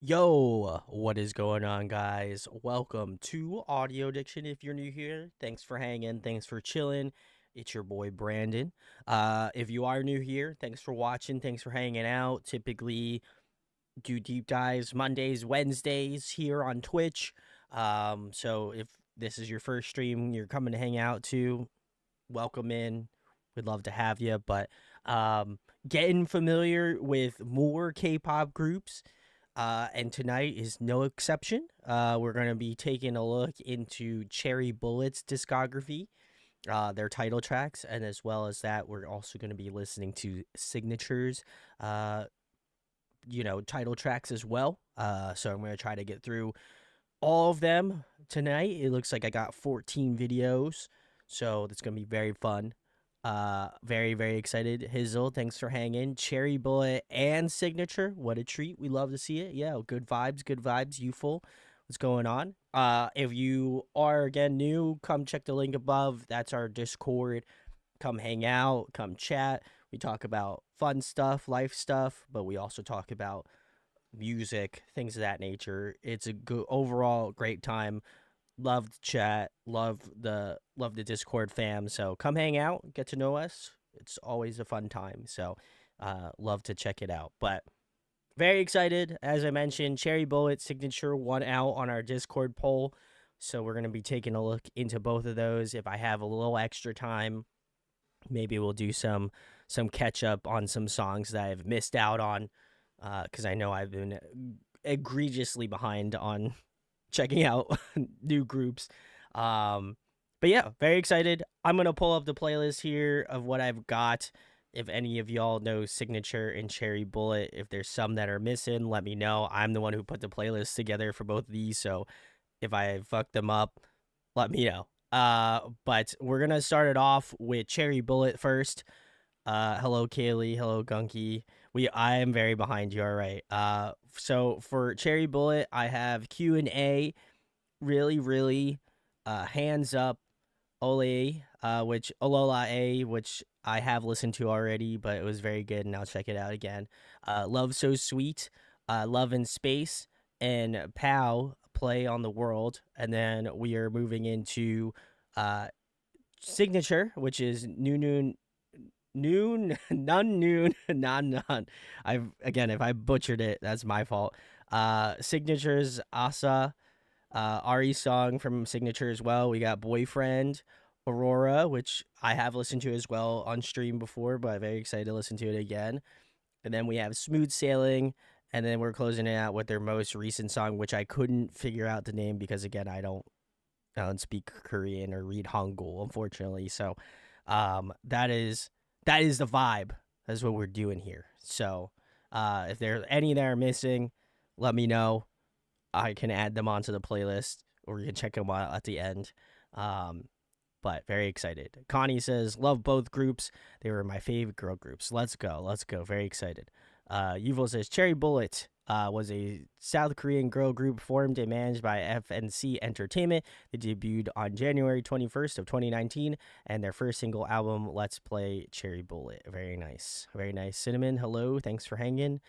Yo, what is going on, guys? Welcome to Audio Addiction. If you're new here, thanks for hanging, thanks for chilling. It's your boy Brandon. If you are new here, thanks for watching, thanks for hanging out. Typically do deep dives Mondays, Wednesdays here on Twitch. So if this is your first stream you're coming to hang out to, welcome in. We'd love to have you. But getting familiar with more K-pop groups, and tonight is no exception. We're going to be taking a look into Cherry Bullet's discography, their title tracks, and as well as that, we're also going to be listening to Signature's, uh, title tracks as well. So I'm going to try to get through all of them tonight. It looks like I got 14 videos, so that's going to be very fun. Very, very excited. Hizzle, thanks for hanging. Cherry Bullet and Signature, what a treat. We love to see it. Yeah, good vibes, good vibes. Youthful, what's going on? If you are again new, come check the link above. That's our Discord. Come hang out, come chat. We talk about fun stuff, life stuff, but we also talk about music, things of that nature. It's a good overall great time. Love the chat, love the Discord fam. So come hang out, get to know us. It's always a fun time. So love to check it out. But very excited, as I mentioned, Cherry Bullet Signature won out on our Discord poll. So we're gonna be taking a look into both of those. If I have a little extra time, maybe we'll do some catch up on some songs that I've missed out on. Because I know I've been egregiously behind on checking out new groups. Um, but yeah, very excited. I'm gonna pull up the playlist here of what I've got. If any of y'all know Signature and Cherry Bullet, if there's some that are missing, let me know. I'm the one who put the playlist together for both of these, so if I fuck them up, let me know. But we're gonna start it off with Cherry Bullet first. Hello Kaylee, hello Gunky. I am very behind you, all right. So for Cherry Bullet, I have Q&A, really, really, hands up, Ole, which Olola A, which I have listened to already, but it was very good, and I'll check it out again. Love So Sweet, Love in Space, and Pow, Play on the World, and then we are moving into uh Signature, which is noon none noon non none. I've again, if I butchered it, that's my fault. Signatures Asa, Ari song from Signature as well. We got Boyfriend, Aurora, which I have listened to as well on stream before, but I'm very excited to listen to it again. And then we have Smooth Sailing, and then we're closing it out with their most recent song, which I couldn't figure out the name because again, I don't speak Korean or read Hangul, unfortunately. So that is the vibe. That's what we're doing here. So if there's any that are missing, let me know. I can add them onto the playlist, or you can check them out at the end. Um, but very excited. Connie says, love both groups. They were my favorite girl groups. Let's go. Let's go. Very excited. Yuval says, Cherry Bullet was a South Korean girl group formed and managed by FNC Entertainment. They debuted on January 21st of 2019, and their first single album, Let's Play Cherry Bullet. Very nice. Very nice. Cinnamon, hello. Thanks for hanging.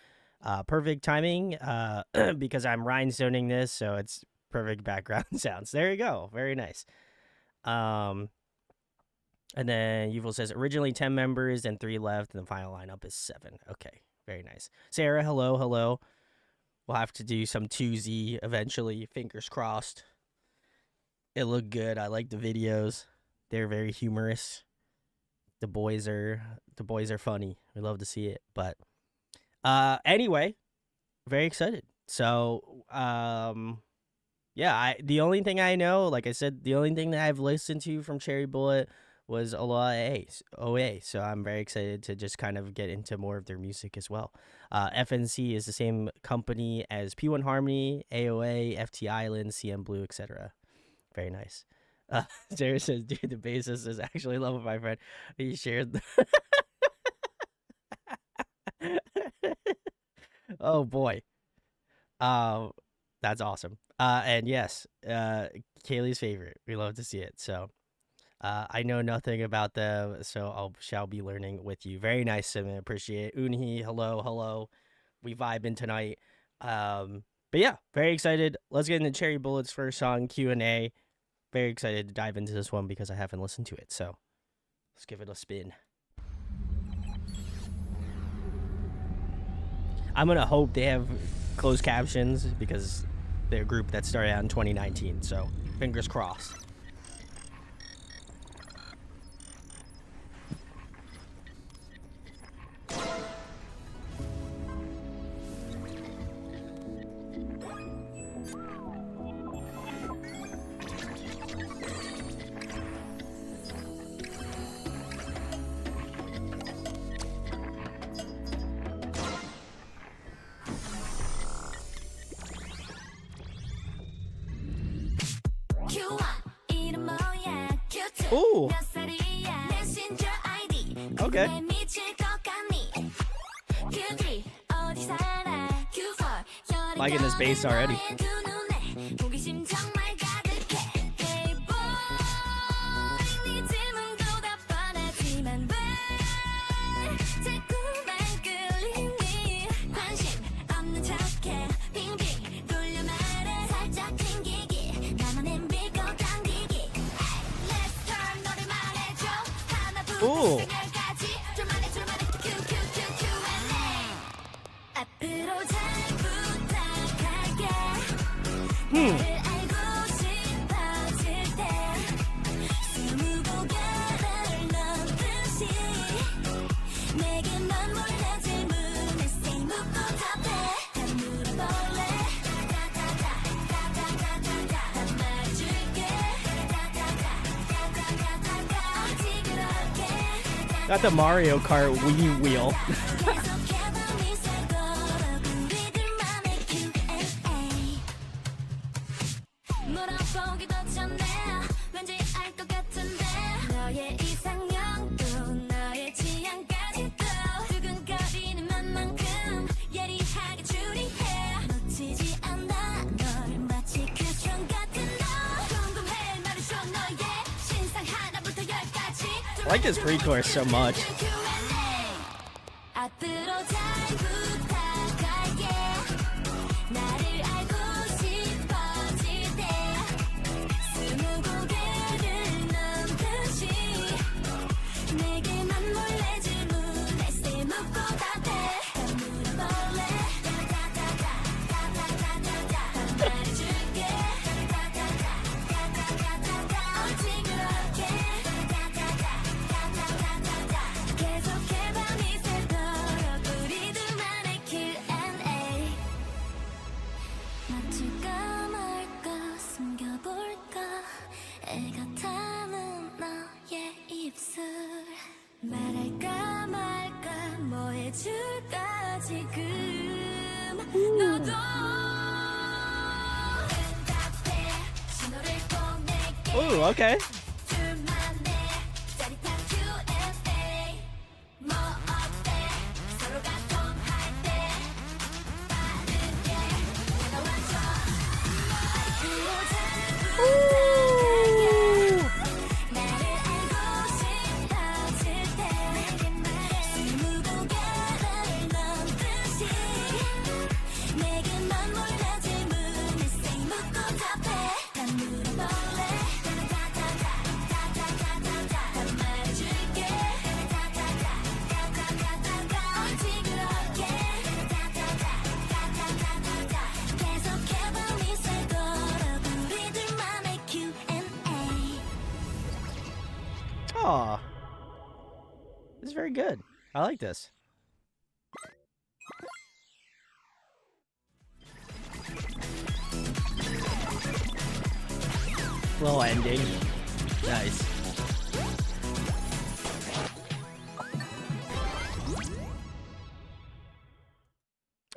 Perfect timing because I'm rhinestoning this, so it's perfect background sounds. There you go. Very nice. Um, and then Yuval says originally 10 members and 3 left, and the final lineup is 7. Okay, very nice. Sarah, hello, hello. We'll have to do some 2Z eventually. Fingers crossed. It looked good. I like the videos. They're very humorous. The boys are funny. We love to see it. But anyway, very excited. So yeah, the only thing I know, like I said, the only thing that I've listened to from Cherry Bullet was a lot of OA. So I'm very excited to just kind of get into more of their music as well. FNC is the same company as P1 Harmony, AOA, FT Island, CM Blue, etc. Very nice. Sarah says, dude, the bassist is actually love of my friend. He shared the Oh boy. Um, that's awesome. And yes, Kaylee's favorite. We love to see it. So, I know nothing about them, so I shall be learning with you. Very nice, Simon. Appreciate it. Unhi, hello, hello. We vibing tonight. Um, But yeah, very excited. Let's get into Cherry Bullet's first song, Q&A. Very excited to dive into this one because I haven't listened to it. So let's give it a spin. I'm going to hope they have closed captions because they're a group that started out in 2019. So fingers crossed. Ooh. Okay. Liking this bass already. Ooh. Got the Mario Kart Wii wheel. I like this pre-chorus so much. Ooh, okay. Aw. This is very good. I like this. Little ending. Nice.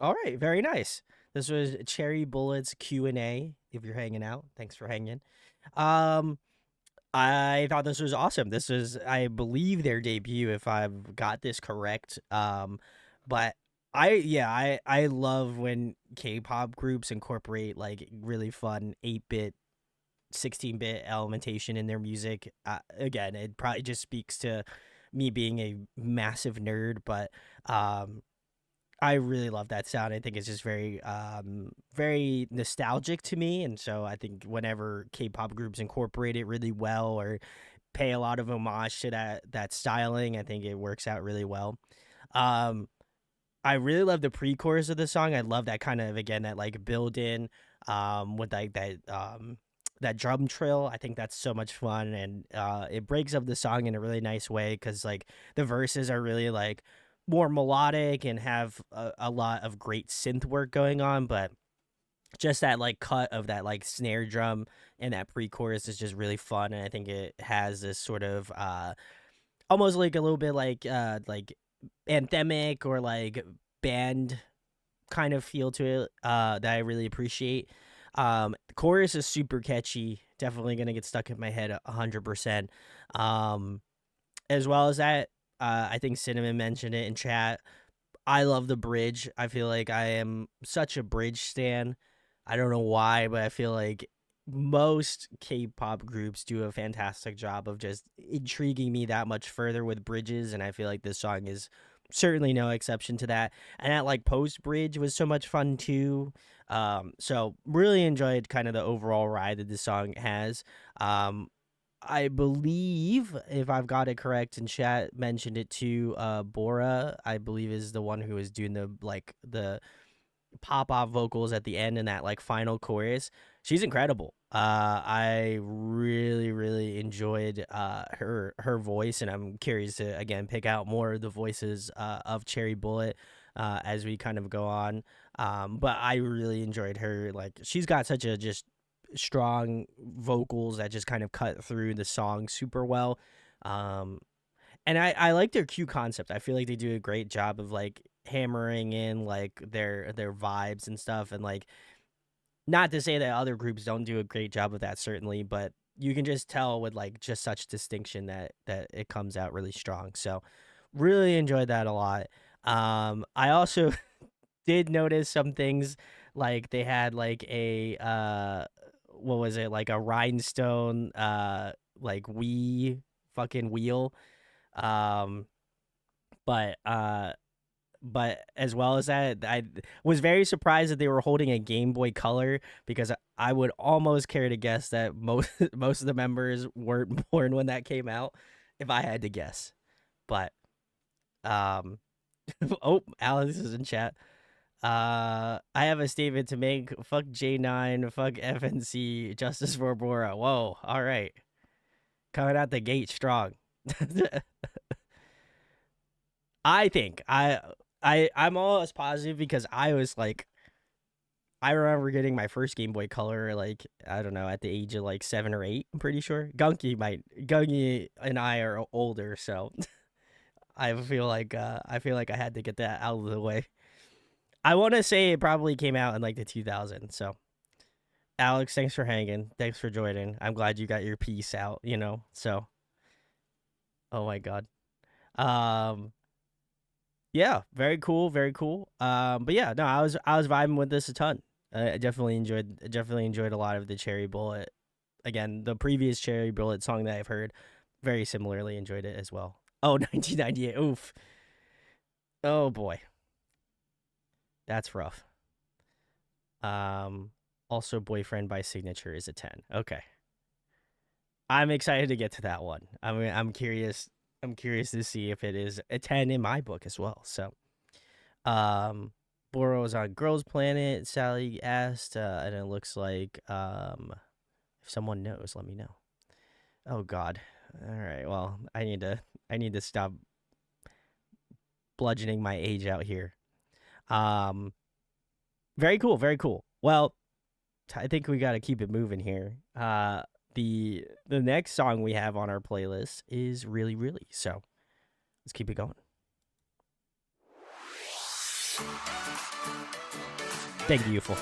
All right, very nice. This was Cherry Bullet's Q&A. If you're hanging out, thanks for hanging. I thought this was awesome. This is, I believe, their debut, if I've got this correct. But I love when K-pop groups incorporate like really fun 8-bit, 16-bit elementation in their music. Again, it probably just speaks to me being a massive nerd, but I really love that sound. I think it's just very, very nostalgic to me, and so I think whenever K-pop groups incorporate it really well or pay a lot of homage to that styling, I think it works out really well. Um, I really love the pre-chorus of the song. I love that kind of again that like build in with like that drum trill. I think that's so much fun and it breaks up the song in a really nice way cuz like the verses are really like more melodic and have a lot of great synth work going on, but just that like cut of that like snare drum and that pre-chorus is just really fun, and I think it has this sort of almost like a little bit like anthemic or like band kind of feel to it that I really appreciate. The chorus is super catchy. Definitely gonna get stuck in my head 100%. Um, as well as that, I think Cinnamon mentioned it in chat. I love the bridge. I feel like I am such a bridge stan. I don't know why, but I feel like most K-pop groups do a fantastic job of just intriguing me that much further with bridges, and I feel like this song is certainly no exception to that. And that like post bridge was so much fun too. So really enjoyed kind of the overall ride that this song has. Um, I believe, if I've got it correct, and chat mentioned it too, Bora, I believe, is the one who is doing the pop off vocals at the end and that like final chorus. She's incredible. I really really enjoyed her voice, and I'm curious to again pick out more of the voices of Cherry Bullet as we kind of go on. But I really enjoyed her. Like she's got such a just strong vocals that just kind of cut through the song super well. Um, and I like their cue concept. I feel like they do a great job of like hammering in like their vibes and stuff, and like not to say that other groups don't do a great job of that certainly, but you can just tell with like just such distinction that it comes out really strong. So really enjoyed that a lot. I also did notice some things like they had like a what was it, like a rhinestone like fucking wheel. Um but but as well as that, I was very surprised that they were holding a Game Boy Color, because I would almost care to guess that most most of the members weren't born when that came out, if I had to guess. But um, oh, Alex is in chat. I have a statement to make. Fuck J9. Fuck FNC. Justice for Bora. Whoa. All right, coming out the gate strong. I think I'm almost positive because I was like, I remember getting my first Game Boy Color like I don't know at the age of like 7 or 8. I'm pretty sure Gunky and I are older, so I feel like I had to get that out of the way. I want to say it probably came out in like the 2000s. So Alex, thanks for hanging. Thanks for joining. I'm glad you got your piece out. So oh my god. Um, Yeah, very cool, very cool. But yeah, no, I was vibing with this a ton. I definitely enjoyed a lot of the Cherry Bullet. Again, the previous Cherry Bullet song that I've heard, very similarly enjoyed it as well. Oh, 1998. Oof. Oh boy, that's rough. Um, Also, Boyfriend by Signature is a 10. Okay, I'm excited to get to that one. I'm curious. I'm curious to see if it is a 10 in my book as well. So, um, Boro's on Girls Planet. Sally asked, and it looks like if someone knows, let me know. Oh God. All right. Well, I need to stop bludgeoning my age out here. Um, Very cool. Very cool. Well, I think we got to keep it moving here. The next song we have on our playlist is Really Really. So let's keep it going. Thank you, Youthful.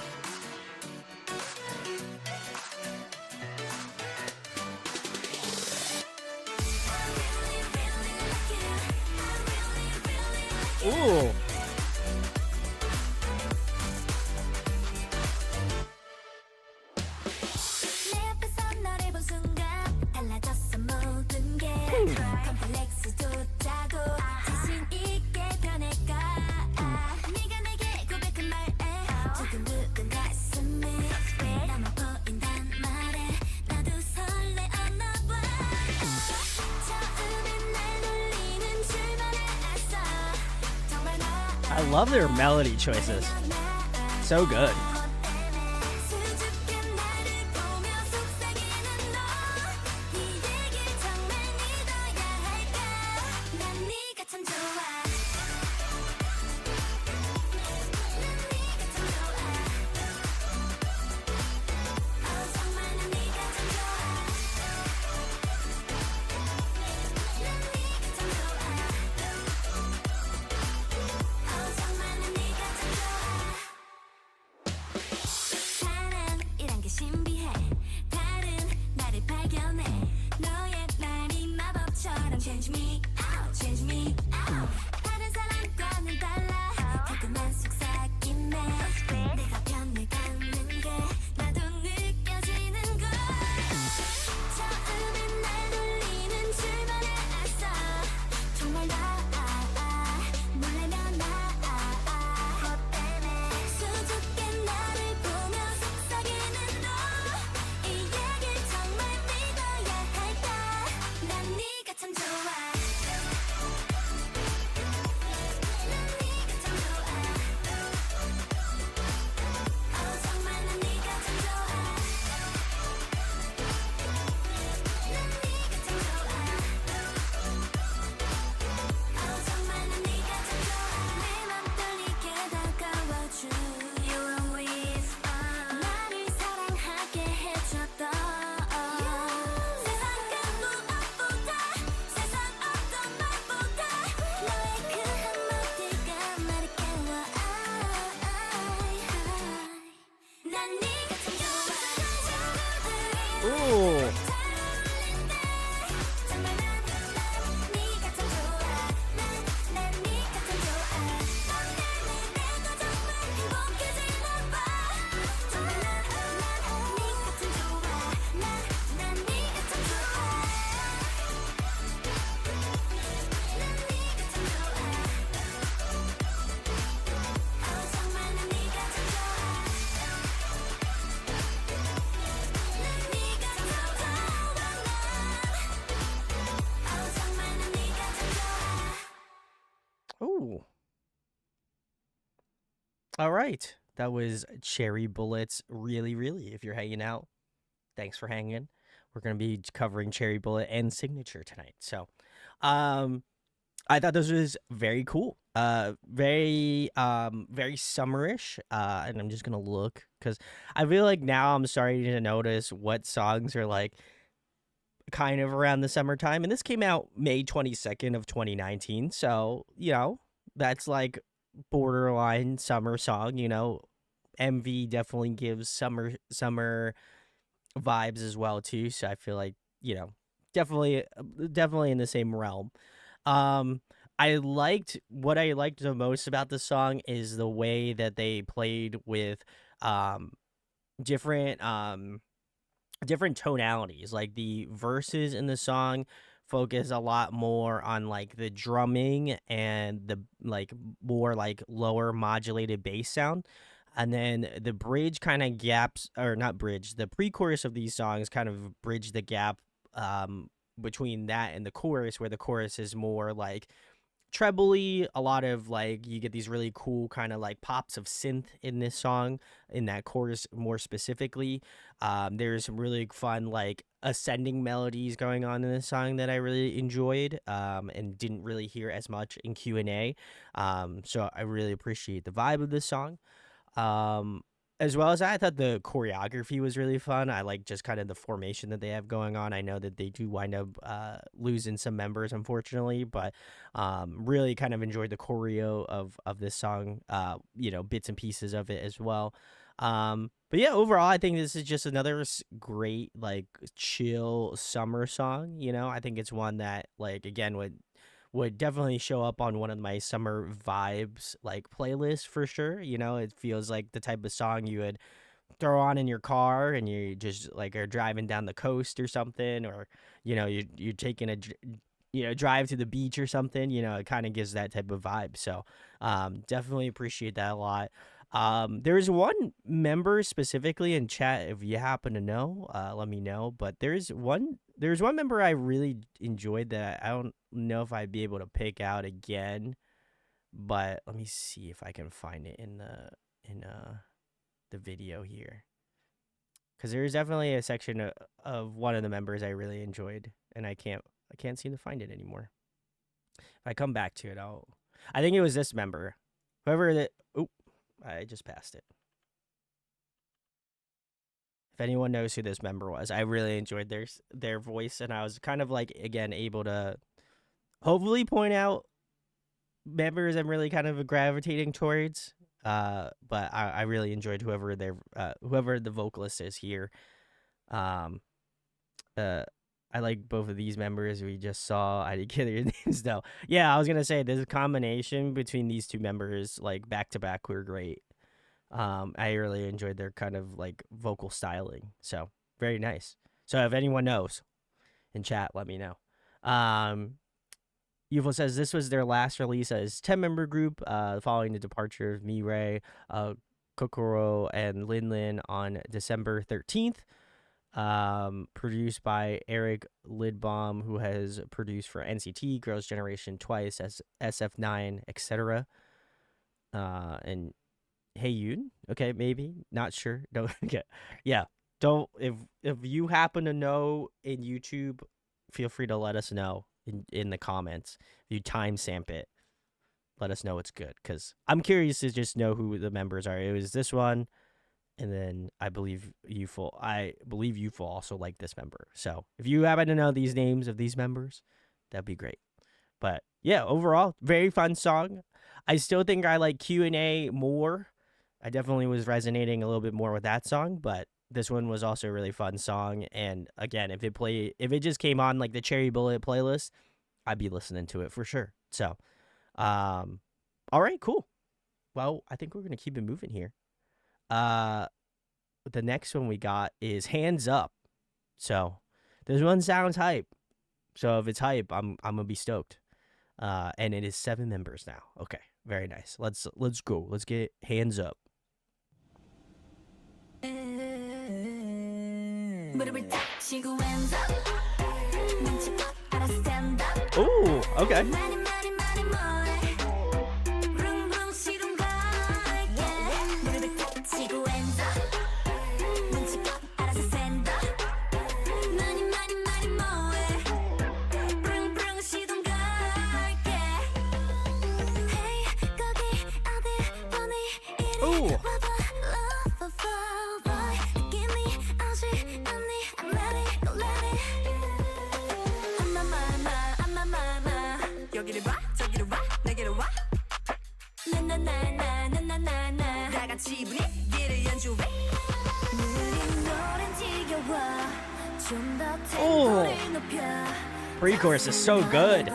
Ooh. I love their melody choices. So good. Change me out, change me out. 다른 사람과는 달라. 달콤한 속삭임에 내가 변해가는 게 나도 느껴지는 걸. 처음엔 날 돌리는 출발에 앞서 정말 나 놀라면 나 수줍게 나를 보며 속삭이는 너. 이 얘길 정말 믿어야 할까. 난 네가 참 좋아. Ooh. Ooh. All right. That was Cherry Bullet's Really, Really. If you're hanging out, thanks for hanging. We're going to be covering Cherry Bullet and Signature tonight. So, I thought this was very cool. Very summerish. And I'm just going to look because I feel like now I'm starting to notice what songs are like kind of around the summertime. And this came out May 22nd of 2019. So, that's like borderline summer song, MV definitely gives summer vibes as well too. So I feel like, definitely in the same realm. What I liked the most about the song is the way that they played with different different tonalities. Like the verses in the song focus a lot more on like the drumming and the like more like lower modulated bass sound. And then the bridge kind of gaps, or not bridge, the pre-chorus of these songs kind of bridge the gap between that and the chorus, where the chorus is more like trebly. A lot of like you get these really cool kind of like pops of synth in this song, in that chorus more specifically. There's some really fun like ascending melodies going on in this song that I really enjoyed, and didn't really hear as much in Q&A. So I really appreciate the vibe of this song. um as well as that, I thought the choreography was really fun. I like just kind of the formation that they have going on. I know that they do wind up losing some members, unfortunately, but really kind of enjoyed the choreo of this song, bits and pieces of it as well. But yeah, overall, I think this is just another great, like, chill summer song. I think it's one that, like, again, would definitely show up on one of my summer vibes like playlists for sure. It feels like the type of song you would throw on in your car and you just like are driving down the coast or something, or you're taking a drive to the beach or something. It kind of gives that type of vibe. So definitely appreciate that a lot. There's one member specifically in chat. If you happen to know, let me know. But there's one member I really enjoyed that I don't know if I'd be able to pick out again. but let me see if I can find it in the video here, because there's definitely a section of one of the members I really enjoyed, and I can't seem to find it anymore. If I come back to it, I think it was this member, whoever that. Oh, I just passed it. If anyone knows who this member was, I really enjoyed their voice, and I was kind of like, again, able to hopefully point out members I'm really kind of gravitating towards. But I really enjoyed whoever the vocalist is here. Um, I like both of these members we just saw. I didn't get their names though. Yeah, I was gonna say this combination between these two members, like back to back, were great. I really enjoyed their kind of like vocal styling. So very nice. So if anyone knows in chat, let me know. UFO says this was their last release as 10-member group, following the departure of Mirai, Kokoro, and Lin Lin on December 13th. Produced by Eric Lidbaum, who has produced for NCT, Girls' Generation twice, as SF9, etc. And Hey Yoon, okay, maybe, not sure. Don't get, yeah. Don't if you happen to know in YouTube, feel free to let us know in the comments. If you timestamp it, let us know it's good, because I'm curious to just know who the members are. It was this one, and then I believe Youthful also liked this member. So if you happen to know these names of these members, that'd be great. But yeah, overall, very fun song. I still think I like Q&A more. I definitely was resonating a little bit more with that song, but this one was also a really fun song. And again, if it just came on like the Cherry Bullet playlist, I'd be listening to it for sure. So, all right, cool. Well, I think we're gonna keep it moving here. The next one we got is Hands Up. So this one sounds hype. So if it's hype, I'm gonna be stoked. And it is 7 members now. Okay, very nice. Let's go. Let's get Hands Up. Ooh, okay. Ooh. Oh, pre-chorus is so good.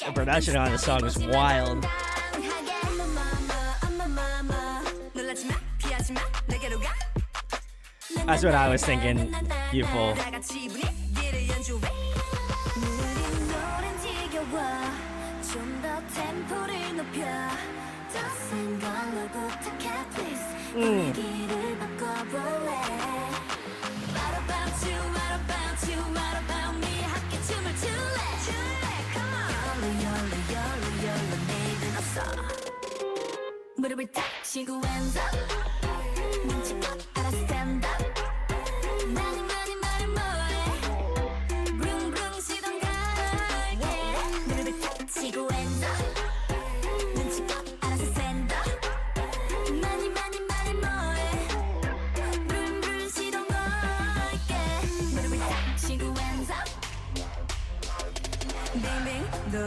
The production on this song is wild. That's what I was thinking. Beautiful.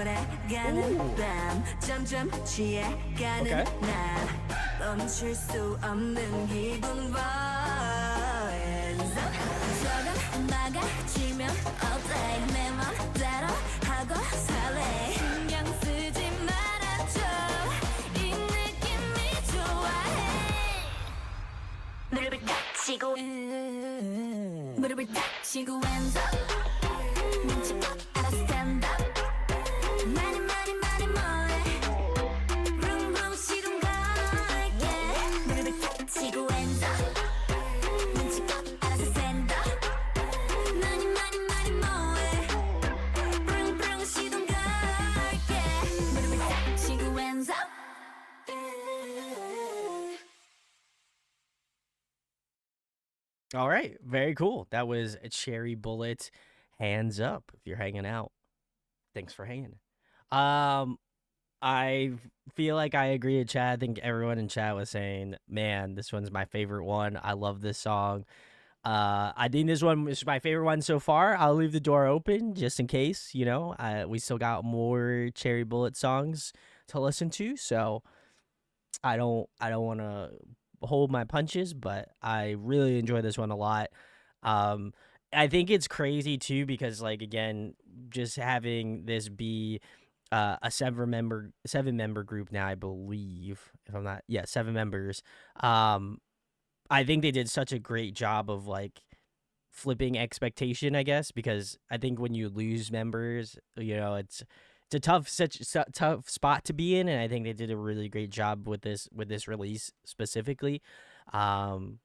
돌아가는 Ooh. 밤 점점 취해가는 Okay. 나 멈출 수 없는 기분 Hands up 조금 막아치면 all day 내 맘대로 하고 살래 신경 쓰지 말아줘 이 느낌이 좋아해 무릎을 딱 치고 무릎을 딱 치고 hands up 눈치껏 알아 stand up 많이 많이 많이 뭐해 룽룽 시동 걸게 무릎을 탁 치고 hands up 눈치껏 알아서 stand up 많이 많이 많이 뭐해 룽룽 시동 걸게 무릎을 탁 치고 hands up All right. Very cool. That was a Cherry Bullet. Hands up if you're hanging out. Thanks for hanging. Um, I feel like I agree with Chad. I think everyone in chat was saying, "Man, this one's my favorite one. I love this song." I think this one is my favorite one so far. I'll leave the door open just in case. We still got more Cherry Bullet songs to listen to, so I don't want to hold my punches, but I really enjoy this one a lot. Um, I think it's crazy too because like again, just having this be a seven member group now, I believe, if I'm not, yeah, 7 members. Um, I think they did such a great job of like flipping expectation, I guess, because I think when you lose members, it's a tough spot to be in, and I think they did a really great job with this release specifically. Um,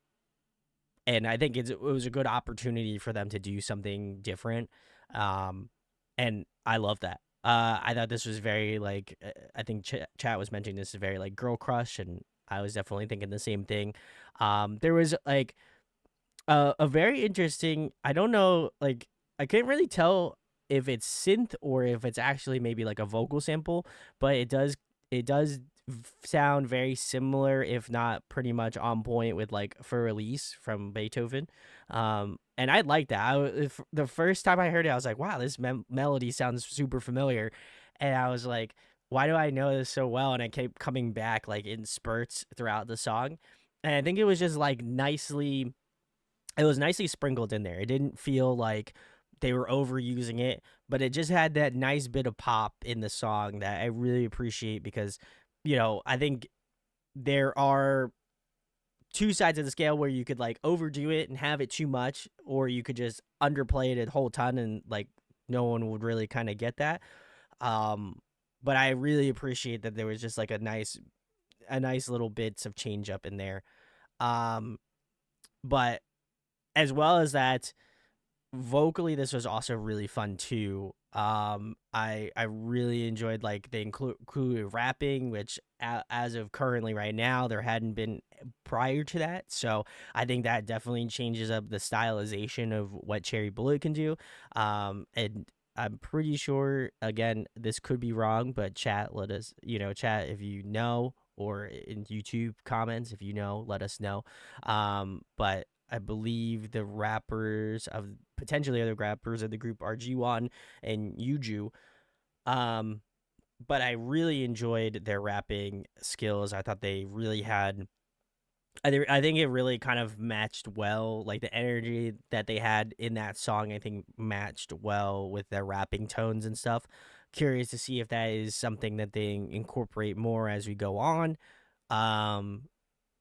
and I think it was a good opportunity for them to do something different. Um, and I love that. I thought this was very like I think chat was mentioning this is very like girl crush, and I was definitely thinking the same thing. There was like a very interesting. I don't know, like I couldn't really tell if it's synth or if it's actually maybe like a vocal sample, but it does sound very similar, if not pretty much on point with like For Release from Beethoven. And I like that. If the first time I heard it, I was like, wow, this melody sounds super familiar, and I was like, why do I know this so well? And I kept coming back like in spurts throughout the song, and I think it was just like nicely sprinkled in there. It didn't feel like they were overusing it, but it just had that nice bit of pop in the song that I really appreciate because, I think there are two sides of the scale where you could like overdo it and have it too much, or you could just underplay it a whole ton and like no one would really kind of get that. Um, but I really appreciate that there was just like a nice little bits of change up in there. Um, but as well as that, vocally this was also really fun too. I really enjoyed like they included rapping, which as of currently right now there hadn't been prior to that. So I think that definitely changes up the stylization of what Cherry Bullet can do. And I'm pretty sure, again, this could be wrong, but chat, let us, chat if you know, or in YouTube comments if you know, let us know. But I believe the rappers of potentially other rappers of the group are G1 and Yuju. Um, but I really enjoyed their rapping skills. I thought they really had. I think it really kind of matched well, like the energy that they had in that song. I think matched well with their rapping tones and stuff. Curious to see if that is something that they incorporate more as we go on. Um,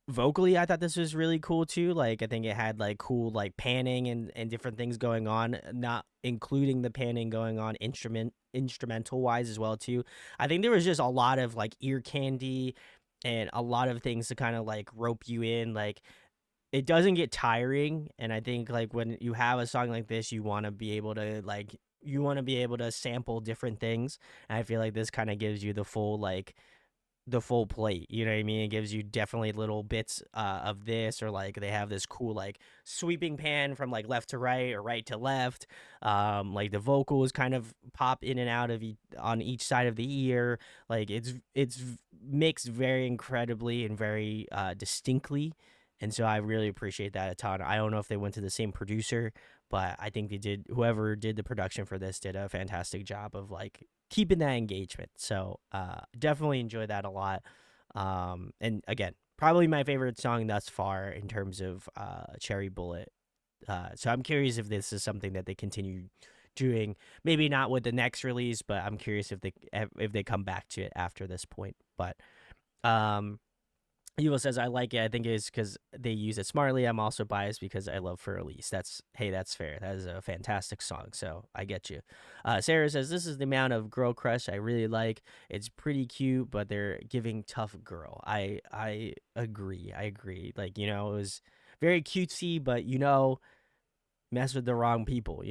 Vocally, I thought this was really cool too. Like I think it had like cool like panning and different things going on, not including the panning going on instrumental wise as well too. I think there was just a lot of like ear candy and a lot of things to kind of like rope you in. Like it doesn't get tiring, and I think like when you have a song like this, you want to be able to sample different things. And I feel like this kind of gives you the full plate. You know what I mean? It gives you definitely little bits of this, or like they have this cool like sweeping pan from like left to right or right to left. Like the vocals kind of pop in and out on each side of the ear. Like it's mixed very incredibly and very distinctly. And so I really appreciate that a ton. I don't know if they went to the same producer, but I think whoever did the production for this did a fantastic job of like keeping that engagement. So definitely enjoy that a lot. And again, probably my favorite song thus far in terms of Cherry Bullet. So I'm curious if this is something that they continue doing. Maybe not with the next release, but I'm curious if they come back to it after this point. But um, Evil says I like it. I think it's because they use it smartly. I'm also biased because I love For Elise. That's fair. That is a fantastic song. So I get you. Sarah says this is the amount of girl crush I really like. It's pretty cute, but they're giving tough girl. I agree. I agree. Like it was very cutesy, but mess with the wrong people.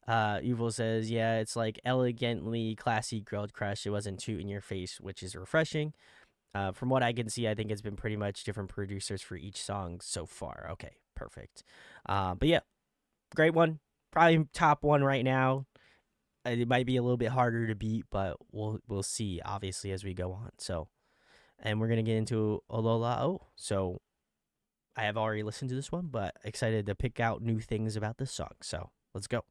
Evil says, yeah, it's like elegantly classy girl crush. It wasn't too in your face, which is refreshing. From what I can see, I think it's been pretty much different producers for each song so far. Okay, perfect. But yeah, great one. Probably top one right now. It might be a little bit harder to beat, but we'll see obviously as we go on. So, and we're gonna get into Olola O. So, I have already listened to this one, but excited to pick out new things about this song. So, let's go.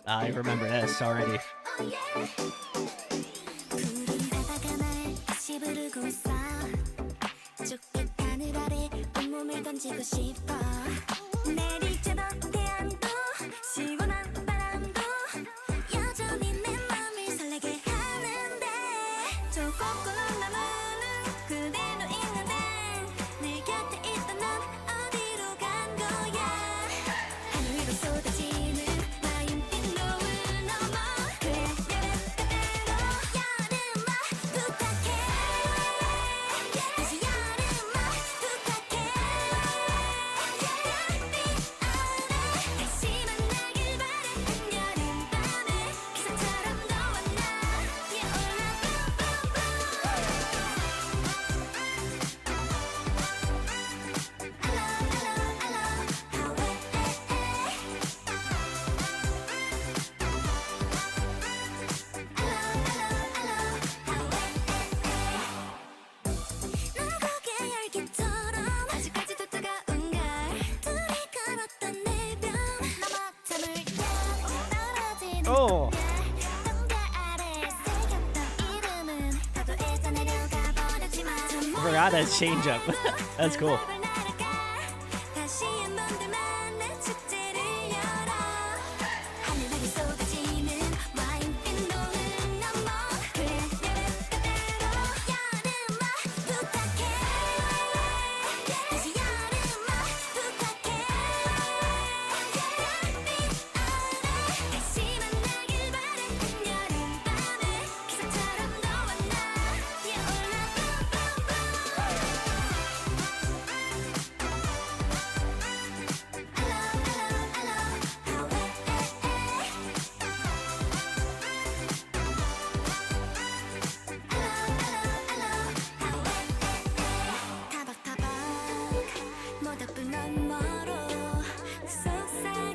I remember this already. 푸른 바다가 날 다시 부르고 있어 좁게 하늘 아래 온몸을 던지고 싶어 내리쬐던 태양도 시원한 바람도 여전히 내 맘을 설레게 하는데 저 거꾸로 남아는 그대로 있는데 내 곁에 있던 넌 어디로 간 거야 하늘 위로 쏟아지는 와인빛 노을 넘어 그래 그대로 여름아 부탁해 다시 여름아 부탁해 별빛 아래 다시 만나길 바래 한여름밤에 기상처럼 너와 나 피어올라 넌 고개 열기처럼 아직까지도 뜨거운 걸 둘이 걸었던 내변 넘어 잠을 떨어지는 Oh, 동계 아래 새겼던 이름은 파도에서 내려가 버렸지만 I forgot that change up. That's cool. 다시 한번 둘만의 축제를 열어 하늘 위로 쏟아지는 와인빛 노을 넘어 그래 그대로 여름아 부탁해 다시 여름아 부탁해 별빛 아래 다시 만나길 바래 한여름밤에 기상처럼 너와 나 피어올라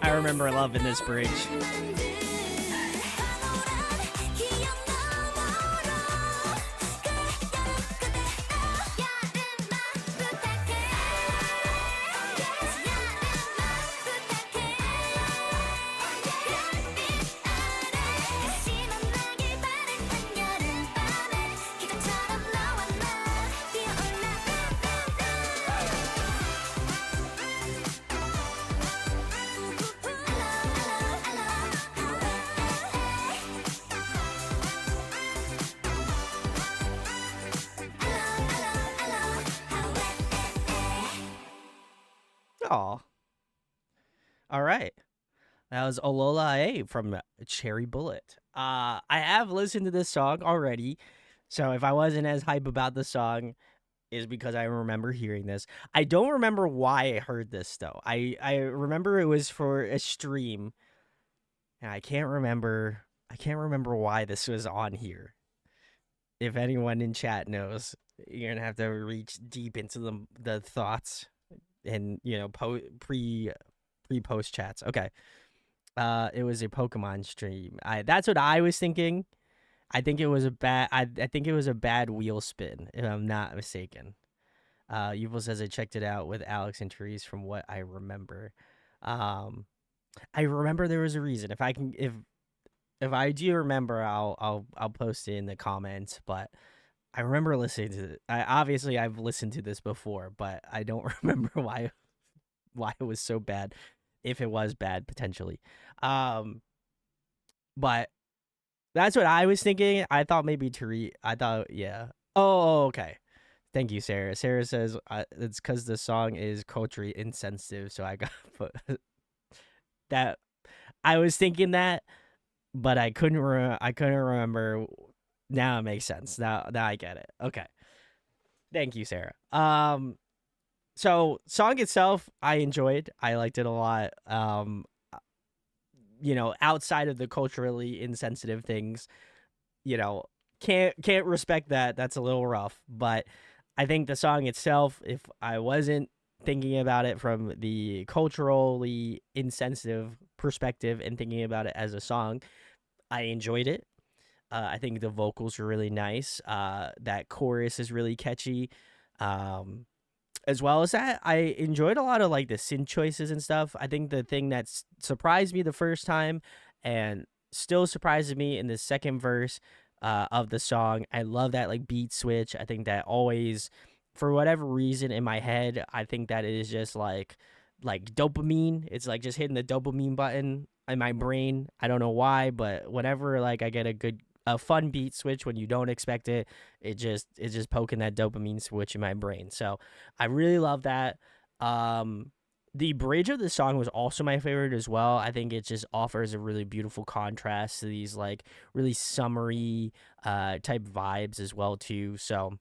I remember loving this bridge. Aw. All right. That was Olola A from Cherry Bullet. I have listened to this song already. So if I wasn't as hype about the song, is because I remember hearing this. I don't remember why I heard this though. I remember it was for a stream, and I can't remember why this was on here. If anyone in chat knows, you're gonna have to reach deep into the thoughts and pre post chats. Okay. It was a Pokemon stream. That's what I was thinking. I think it was a bad. I think it was a bad wheel spin, if I'm not mistaken. Yuval says I checked it out with Alex and Therese from what I remember. Um, I remember there was a reason. If I do remember, I'll post it in the comments. But I remember listening to it. Obviously I've listened to this before, but I don't remember why it was so bad. If it was bad, potentially. Um, but that's what I was thinking. I thought maybe Therese. I thought yeah. Oh, okay. Thank you, Sarah. Sarah says it's because the song is culturally insensitive, so I got put that. I was thinking that, but I couldn't remember. Now it makes sense. Now I get it. Okay. Thank you, Sarah. So song itself, I enjoyed. I liked it a lot. Outside of the culturally insensitive things, you know, can't respect that. That's a little rough, but I think the song itself, if I wasn't thinking about it from the culturally insensitive perspective and thinking about it as a song, I enjoyed it. I think the vocals are really nice. That chorus is really catchy. Um, as well as that, I enjoyed a lot of like the synth choices and stuff. I think the thing that surprised me the first time and still surprises me in the second verse of the song, I love that like beat switch. I think that always, for whatever reason in my head, I think that it is just like dopamine. It's like just hitting the dopamine button in my brain. I don't know why, but whenever like I get a fun beat switch when you don't expect it, it's just poking that dopamine switch in my brain. So I really love that. The bridge of the song was also my favorite as well. I think it just offers a really beautiful contrast to these like really summery type vibes as well too. So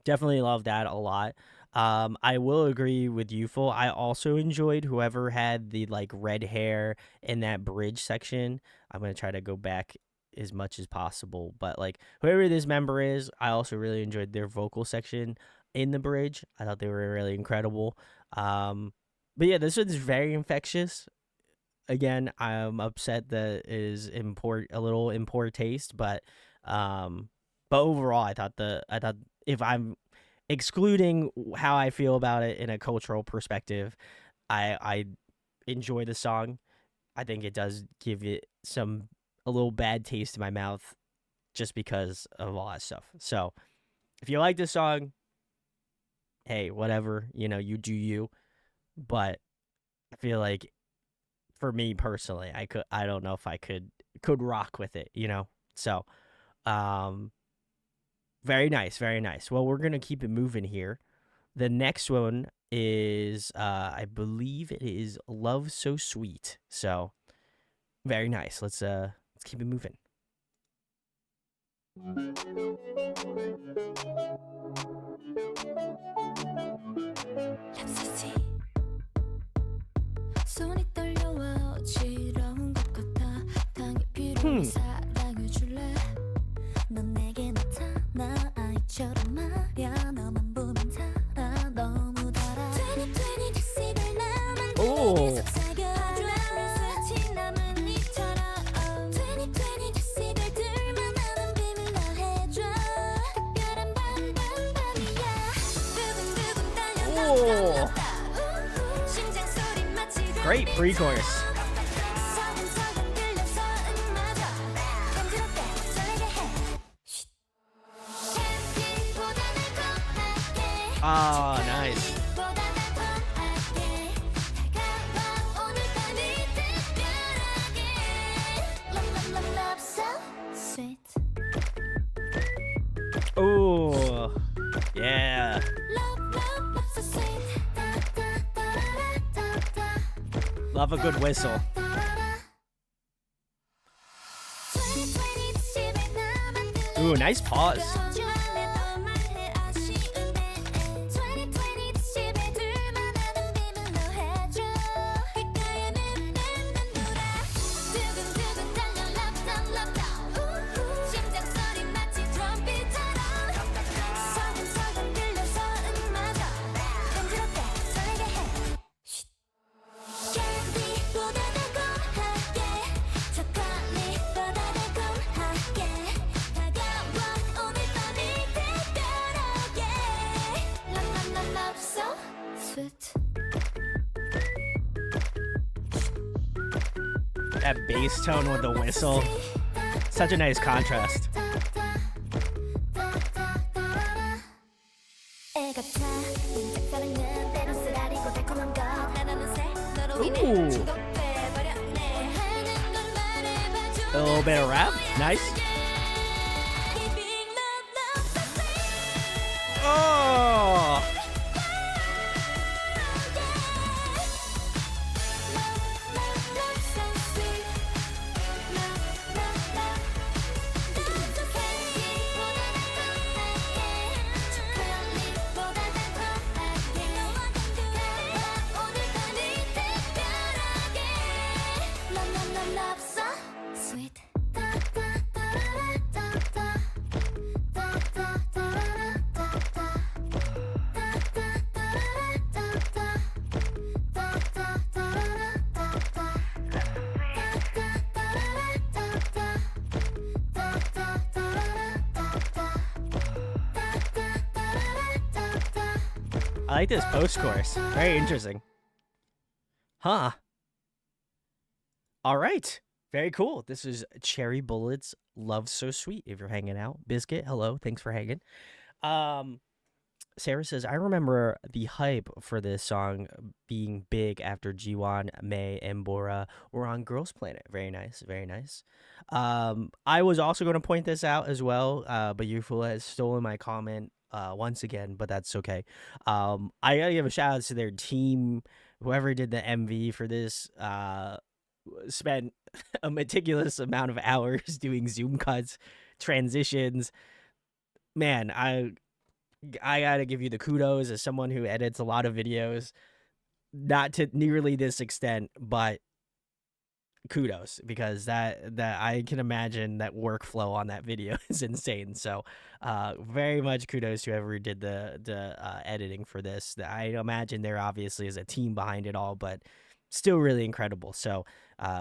definitely love that a lot. I will agree with you, Full. I also enjoyed whoever had the like red hair in that bridge section. I'm gonna try to go back as much as possible, but like whoever this member is, I also really enjoyed their vocal section in the bridge. I thought they were really incredible. Um, but yeah, this was very infectious. Again, I'm upset that it is a little in poor taste, but overall, I thought if I'm excluding how I feel about it in a cultural perspective, I enjoy the song. I think it does give it a little bad taste in my mouth just because of all that stuff. So if you like this song, hey, whatever, you do you. But I feel like for me personally, I don't know if I could rock with it. So um very nice, very nice. Well, we're gonna keep it moving here. The next one is I believe it is Love So Sweet. So very nice. Let's keep it moving. 손이 떨려와 어지러운 것 같아 당이 필요해 사랑을 줄래 넌 내게 나타나 아이처럼 말야 너만 보면 달아 너무 달아 2020 decibel 나만 계속 사겨줘 스치 남은 이처럼 2020 decibel 들만 아는 비밀로 해줘 특별한 밤이야 두근두근 달려 심장 소리 마치 Great pre-chorus. Oh, nice. Oh, yeah. Love a good whistle. Ooh, nice pause. That bass tone with the whistle. Such a nice contrast. Ooh. A little bit of rap. Nice. Oh. I like this post chorus. Very interesting. Huh. All right. Very cool. This is Cherry Bullet's Love So Sweet. If you're hanging out. Biscuit, hello. Thanks for hanging. Sarah says, I remember the hype for this song being big after Jiwon, May, and Bora were on Girls Planet. Very nice. Very nice. I was also going to point this out as well, but Yufula has stolen my comment once again, but that's okay. I got to give a shout out to their team. Whoever did the MV for this spent a meticulous amount of hours doing zoom cuts, transitions. Man, I gotta give you the kudos as someone who edits a lot of videos, not to nearly this extent, but kudos, because that I can imagine that workflow on that video is insane. So very much kudos to whoever did the editing for this. I imagine there obviously is a team behind it all, but still really incredible. So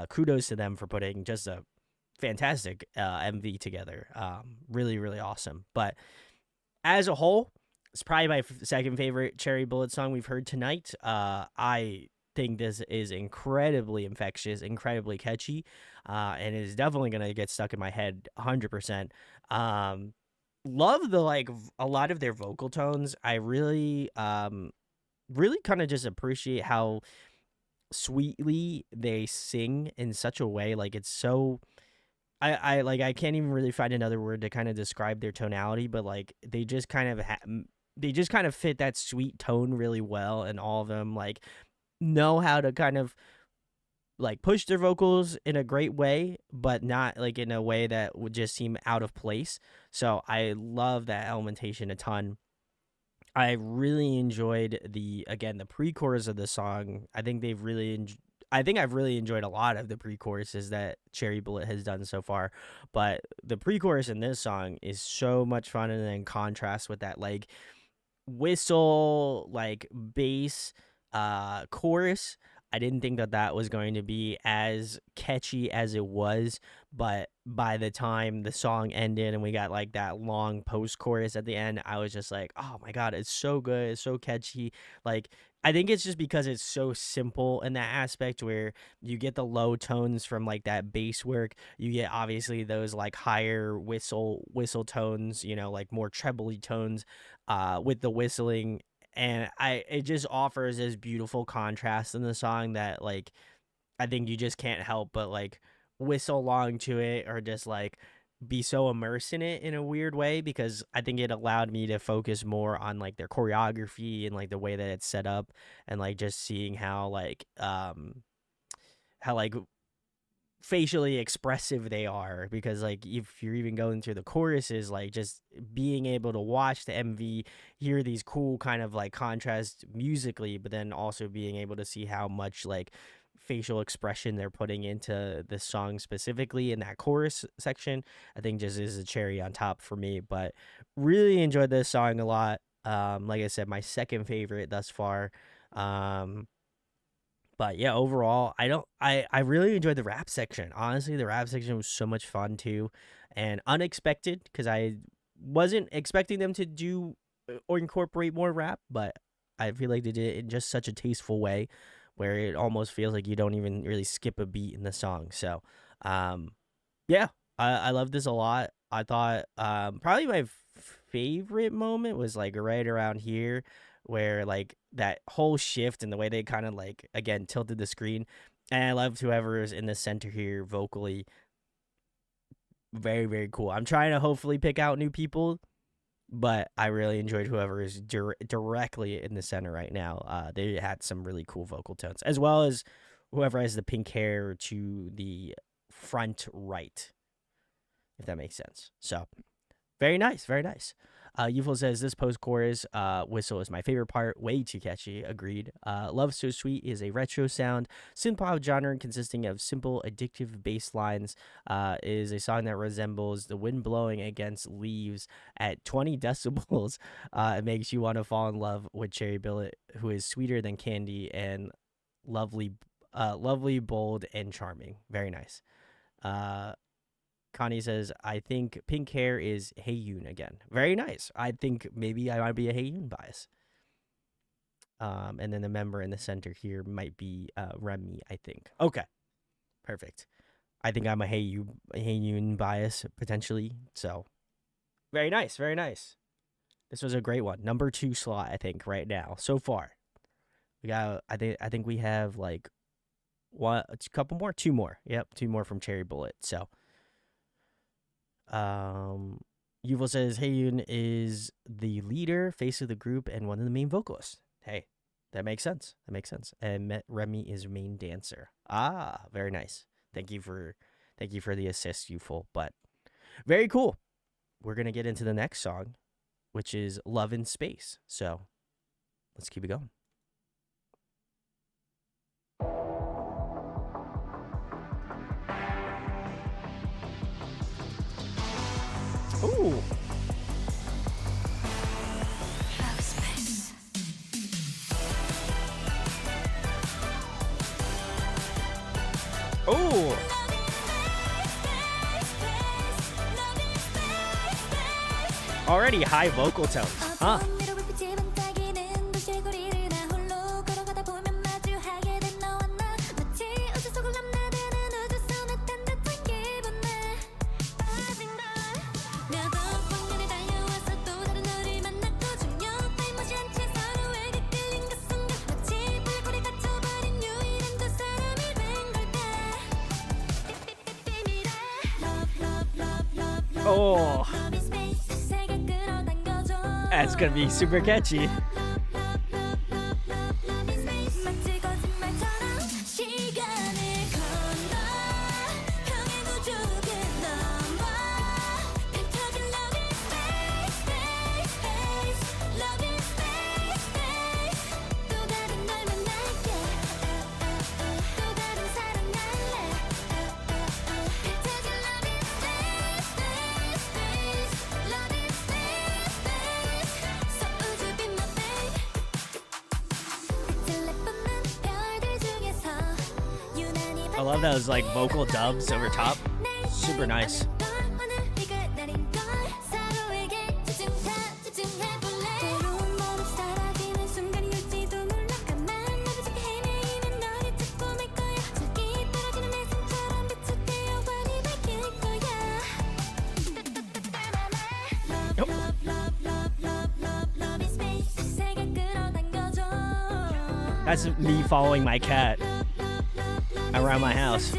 kudos to them for putting just a fantastic MV together. Really, really awesome. But as a whole, it's probably my second favorite Cherry Bullet song we've heard tonight. I think this is incredibly infectious, incredibly catchy, and is definitely gonna get stuck in my head 100%. Love the a lot of their vocal tones. I really really kind of just appreciate how sweetly they sing in such a way, like it's so I can't even really find another word to kind of describe their tonality, but like they just kind of they just kind of fit that sweet tone really well, and all of them like know how to kind of like push their vocals in a great way, but not like in a way that would just seem out of place. So I love that elementation a ton. I really enjoyed the pre-chorus of the song. I think they've really I think I've really enjoyed a lot of the pre-choruses that Cherry Bullet has done so far, but the pre-chorus in this song is so much fun, and then contrast with that like whistle, like bass chorus. I didn't think that was going to be as catchy as it was, but by the time the song ended and we got like that long post chorus at the end, I was just like, oh my god, it's so good, it's so catchy. Like I think it's just because it's so simple in that aspect, where you get the low tones from like that bass work, you get obviously those like higher whistle tones, like more trebly tones with the whistling, and it just offers this beautiful contrast in the song that like I think you just can't help but like whistle along to it, or just like be so immersed in it in a weird way, because I think it allowed me to focus more on like their choreography and like the way that it's set up, and like just seeing how like facially expressive they are, because like if you're even going through the choruses, like just being able to watch the MV, hear these cool kind of like contrasts musically, but then also being able to see how much like facial expression they're putting into the song specifically in that chorus section, I think just is a cherry on top for me. But really enjoyed this song a lot. Like I said, my second favorite thus far. But yeah, overall, I really enjoyed the rap section. Honestly, the rap section was so much fun too, and unexpected, because I wasn't expecting them to do or incorporate more rap, but I feel like they did it in just such a tasteful way, where it almost feels like you don't even really skip a beat in the song. So, yeah, I love this a lot. I thought probably my favorite moment was like right around here, where like that whole shift and the way they kind of like again tilted the screen. And I loved whoever is in the center here vocally. Very, very cool. I'm trying to hopefully pick out new people, but I really enjoyed whoever is directly in the center right now. They had some really cool vocal tones, as well as whoever has the pink hair to the front right, if that makes sense. So very nice, very nice. Youthful says this post chorus whistle is my favorite part. Way too catchy. Agreed. Love So Sweet is a retro sound synth pop genre consisting of simple, addictive bass lines. Is a song that resembles the wind blowing against leaves at 20 decibels. It makes you want to fall in love with Cherry Bullet, who is sweeter than candy and lovely, bold, and charming. Very nice. Connie says, I think pink hair is Haeyoon again. Very nice. I think maybe I might be a Haeyoon bias. And then the member in the center here might be Remy, I think. Okay, perfect. I think I'm a Haeyoon bias, potentially. So, very nice, very nice. This was a great one. Number 2 slot, I think, right now, so far. We got, I think we have like a couple more, 2 more. Yep, 2 more from Cherry Bullet. So, Yuval says Haeyoon is the leader, face of the group, and one of the main vocalists. Hey, that makes sense. That makes sense. And Remy is main dancer. Ah, very nice. Thank you for the assist, Youthful. But very cool. We're gonna get into the next song, which is Love in Space. So let's keep it going. Ooh. Ooh. Already high vocal tones, huh? Oh, that's gonna be super catchy. I love those like vocal dubs over top. Super nice. That's me following my cat around my house.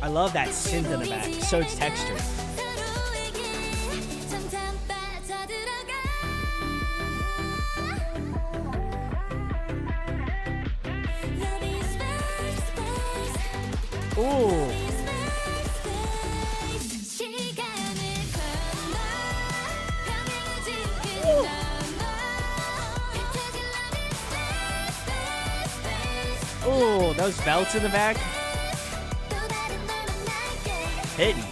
I love that synth in the back. So textured. Ooh. Ooh, those belts in the back. Hitting.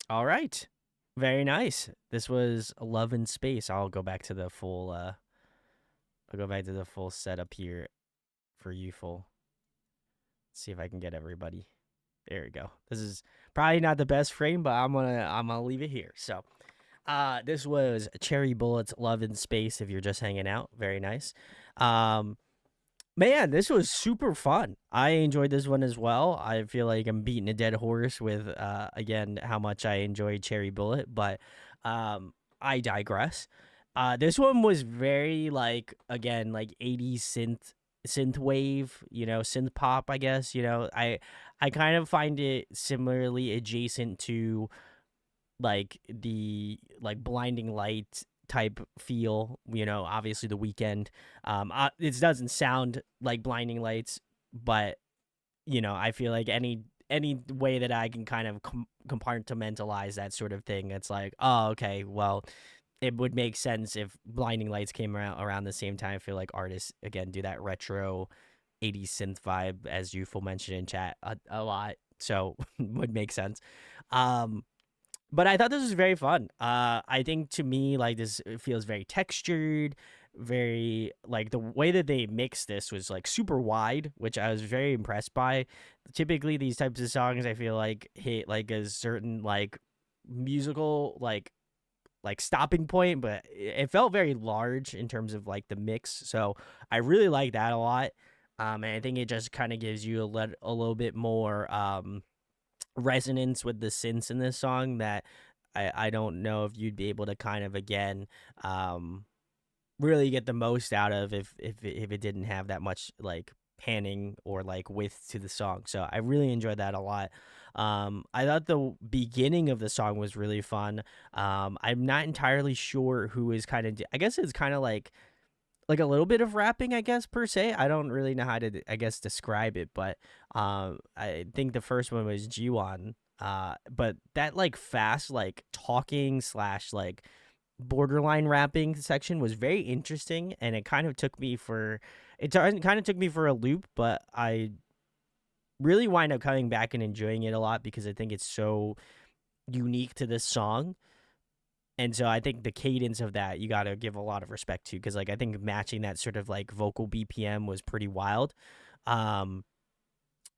All right. Very nice. This was Love in Space. I'll go back to the full setup here for you full. See if I can get everybody. There we go. This is probably not the best frame, but I'm gonna leave it here. So this was Cherry Bullet's Love in Space if you're just hanging out. Very nice. Um Man, this was super fun. I enjoyed this one as well. I feel like I'm beating a dead horse with again how much I enjoyed Cherry Bullet, but um I digress. This one was very like again like 80s synth wave, synth pop, I guess. I kind of find it similarly adjacent to like the like blinding light type feel, obviously the weekend. It doesn't sound like blinding lights, but I feel like any way that I can kind of compartmentalize that sort of thing, it's like, oh, okay, well, it would make sense if blinding lights came around the same time. I feel like artists again do that retro 80s synth vibe, as you full mentioned in chat a lot, so would make sense. um but I thought this was very fun. I think to me, like this feels very textured, very like the way that they mixed this was like super wide, which I was very impressed by. Typically, these types of songs I feel like hit like a certain like musical like stopping point, but it felt very large in terms of like the mix. So I really like that a lot. And I think it just kind of gives you a little bit more resonance with the synths in this song that I don't know if you'd be able to kind of again really get the most out of if it didn't have that much like panning or like width to the song. So I really enjoyed that a lot. I thought the beginning of the song was really fun. I'm not entirely sure who is kind of I guess it's kind of like a little bit of rapping, I guess, per se. I don't really know how to, I guess, describe it, but I think the first one was Jiwon. But that like fast, like talking slash like borderline rapping section was very interesting, and it kind of took me for kind of took me for a loop, but I really wind up coming back and enjoying it a lot because I think it's so unique to this song. And so I think the cadence of that you got to give a lot of respect to, because like I think matching that sort of like vocal BPM was pretty wild. Um,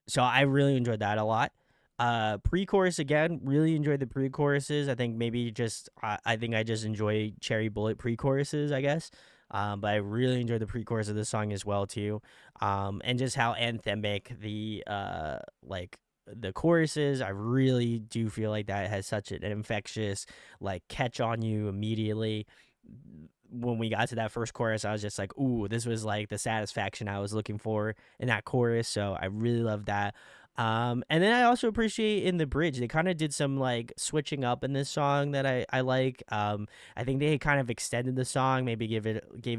so I really enjoyed that a lot. Pre-chorus again, really enjoyed the pre-choruses. I think maybe just I think I just enjoy Cherry Bullet pre-choruses, I guess. But I really enjoyed the pre-chorus of this song as well too. And just how anthemic the like the choruses. I really do feel like that has such an infectious like catch on you immediately. When we got to that first chorus, I was just like, ooh, this was like the satisfaction I was looking for in that chorus. So I really love that. And then I also appreciate in the bridge, they kind of did some like switching up in this song that I like. I think they kind of extended the song, maybe gave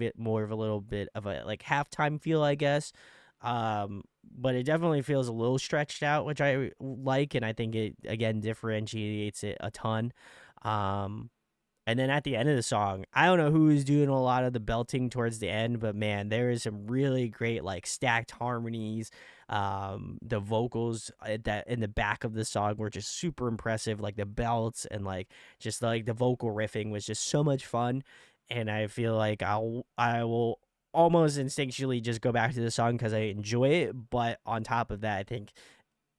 it more of a little bit of a like halftime feel, I guess. But it definitely feels a little stretched out, which I like, and I think it again differentiates it a ton. Um, and then at the end of the song, I don't know who is doing a lot of the belting towards the end, but man, there is some really great like stacked harmonies. The vocals at that in the back of the song were just super impressive. Like the belts and like just like the vocal riffing was just so much fun. And I feel like I will almost instinctually just go back to the song because I enjoy it. But on top of that, I think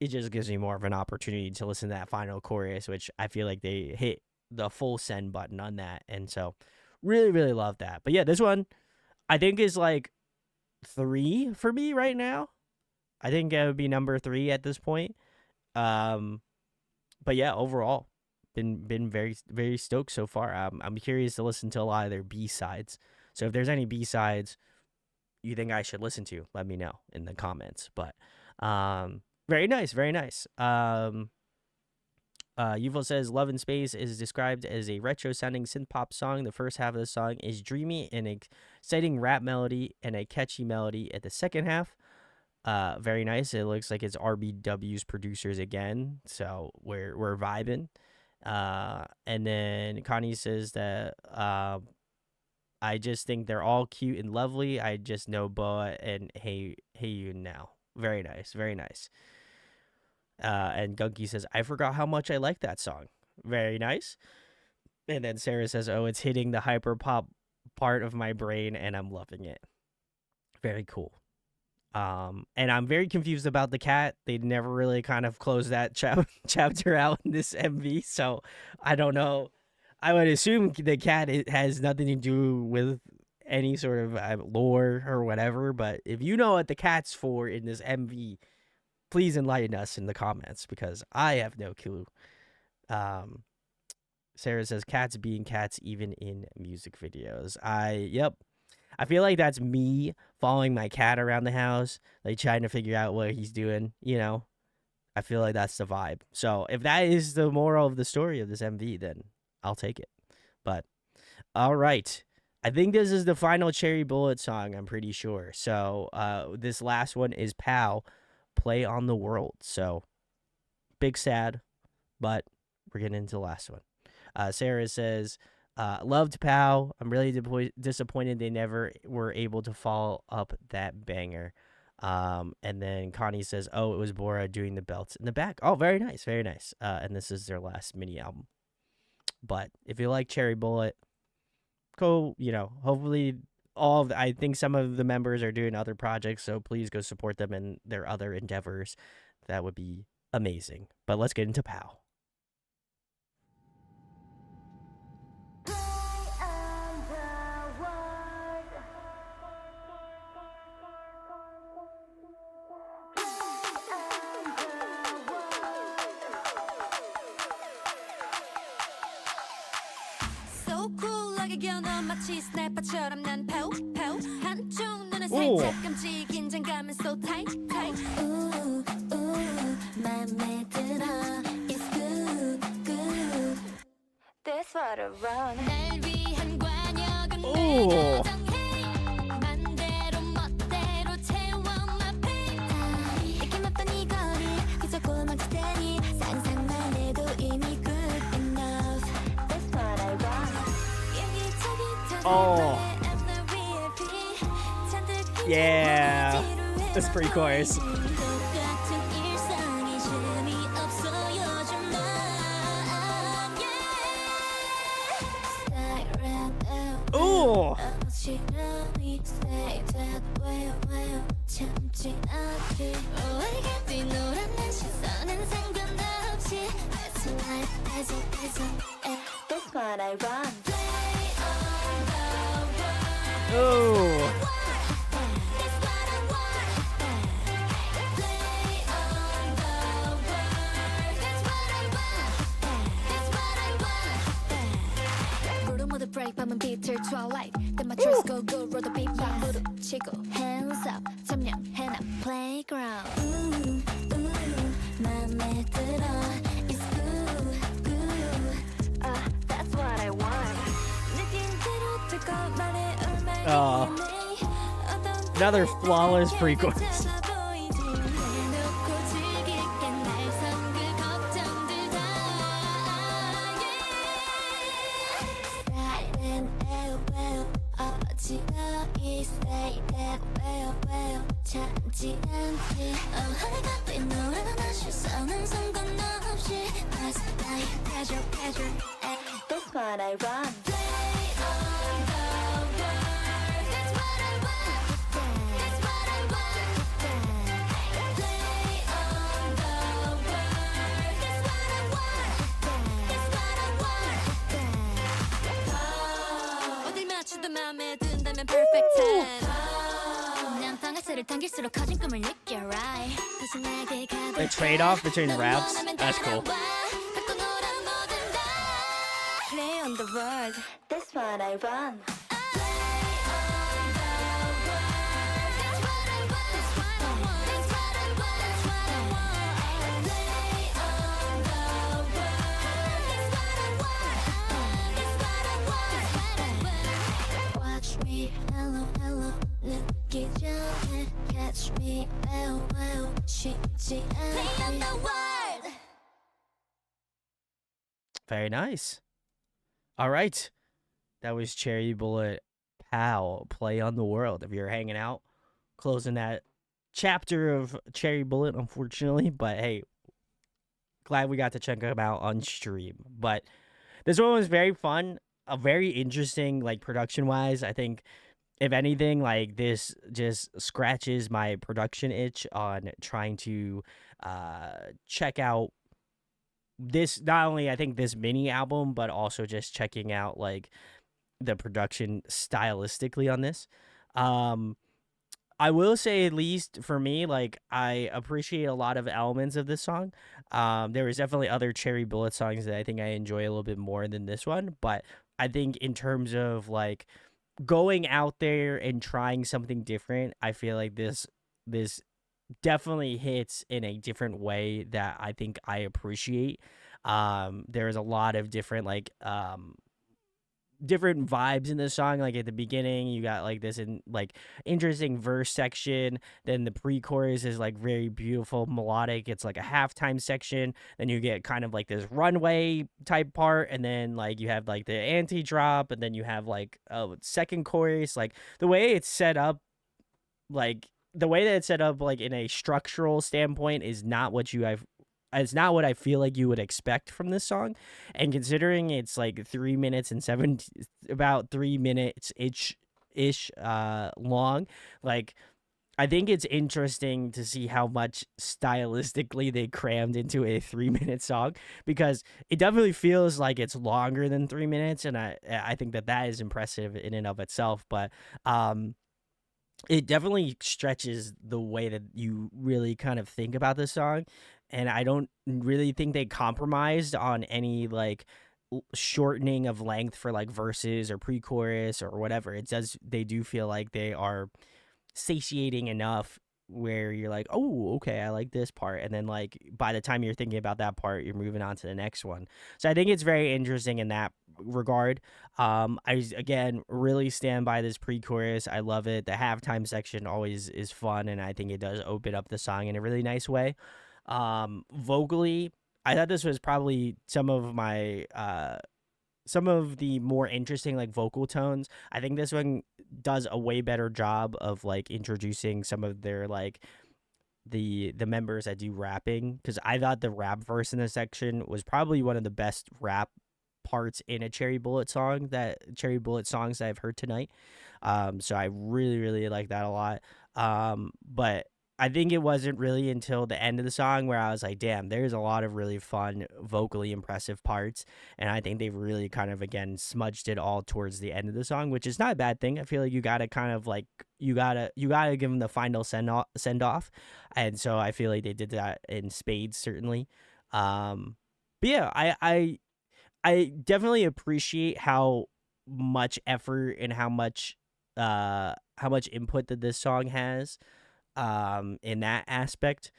it just gives me more of an opportunity to listen to that final chorus, which I feel like they hit the full send button on that. And so really, really love that. But yeah, this one I think is like 3 for me right now. I think it would be number 3 at this point. Um, but yeah, overall, been very very stoked so far. I'm curious to listen to a lot of their B sides. So if there's any B sides you think I should listen to, let me know in the comments. But Very nice, very nice. Yuval says Love in Space is described as a retro sounding synth pop song. The first half of the song is dreamy and exciting rap melody and a catchy melody at the second half. Very nice. It looks like it's RBW's producers again, so we're vibing. And then Connie says that I just think they're all cute and lovely. I just know Boa and Hey You now. Very nice, very nice. And Gunky says, I forgot how much I like that song. Very nice. And then Sarah says, oh, it's hitting the hyper pop part of my brain and I'm loving it. Very cool. And I'm very confused about the cat. They never really kind of closed that chapter out in this MV, so I don't know. I would assume the cat has nothing to do with any sort of lore or whatever, but if you know what the cat's for in this MV, please enlighten us in the comments because I have no clue. Sarah says cats being cats even in music videos. I feel like that's me following my cat around the house, like trying to figure out what he's doing, you know? I feel like that's the vibe. So if that is the moral of the story of this MV, then I'll take it. But all right. I think this is the final Cherry Bullet song, I'm pretty sure. So this last one is Pow, Play on the World. So big sad, but we're getting into the last one. Sarah says, loved Pow. I'm really disappointed they never were able to follow up that banger. And then Connie says, oh, it was Bora doing the belts in the back. Oh, very nice, very nice. And this is their last mini album. But if you like Cherry Bullet, go, hopefully I think some of the members are doing other projects, so please go support them in their other endeavors. That would be amazing. But let's get into Pow. 마치 스나이퍼처럼 난 파우 파우 한쪽 눈은 살짝 깜찍 긴장감은 so tight tight 맘에 들어 it's good good that's what I run 날 위한 관역은 내가 정해 맘대로 멋대로 채워 my pain 이렇게 맞던 이 거리 그저 고막질 테니 상상만 해도 이미 good enough that's what I run Oh. Yeah. That's pretty chorus. Ooh. That's what I run. Oh. break 밤은 bitter twilight Then my trust go roll the beat by 무릎 치고 hands up 점령해놔 playground 맘에 들어 it's good good that's what I want 느낀 대로 될거 말해 얼마나 another flawless pre-chorus. That's what I run. 어딜 맞추도 마음에 든다면 perfect 10 난 방아쇠를 당길수록 커진 꿈을 느껴 right The trade-off between raps, that's cool. Play on the world, that's what I run. 쉽지 않아. Very nice. All right. That was Cherry Bullet Pow, Play on the World. If you're hanging out, closing that chapter of Cherry Bullet, unfortunately. But hey, glad we got to check them out on stream. But this one was very fun, very interesting, like production wise. I think if anything, like this just scratches my production itch on trying to check out this. Not only I think this mini album, but also just checking out like the production stylistically on this. Um, I will say, at least for me, like I appreciate a lot of elements of this song. There was definitely other Cherry Bullet songs that I think I enjoy a little bit more than this one, but I think in terms of like going out there and trying something different, I feel like this definitely hits in a different way that I think I appreciate. There's a lot of different different vibes in the song. Like at the beginning, you got like this like interesting verse section. Then the pre-chorus is like very beautiful, melodic. It's like a halftime section. Then you get kind of like this runway type part, and then like you have like the anti-drop, and then you have like a second chorus. Like the way it's set up, like the way that it's set up, like in a structural standpoint, is not what you have. It's not what I feel like you would expect from this song, and considering it's like 3 minutes and about 3 minutes ish long, like I think it's interesting to see how much stylistically they crammed into a 3 minute song, because it definitely feels like it's longer than 3 minutes, and I think that that is impressive in and of itself, but um it definitely stretches the way that you really kind of think about this song, and I don't really think they compromised on any like shortening of length for like verses or pre-chorus or whatever. It does They do feel like they are satiating enough where you're like, oh, okay, I like this part. And then, like, by the time you're thinking about that part, you're moving on to the next one. So I think it's very interesting in that regard. Again, really stand by this pre chorus. I love it. The halftime section always is fun. And I think it does open up the song in a really nice way. Vocally, I thought this was probably some of the more interesting like vocal tones. I think this one does a way better job of like introducing some of their like the members that do rapping, because I thought the rap verse in this section was probably one of the best rap parts in a Cherry Bullet songs that I've heard tonight. So I really like that a lot. But I think it wasn't really until the end of the song where I was like, damn, there's a lot of really fun, vocally impressive parts. And I think they've really kind of, again, smudged it all towards the end of the song, which is not a bad thing. I feel like you got to kind of like, you gotta give them the final send off. And so I feel like they did that in spades, certainly. But yeah, I definitely appreciate how much effort and how much input that this song has in that aspect.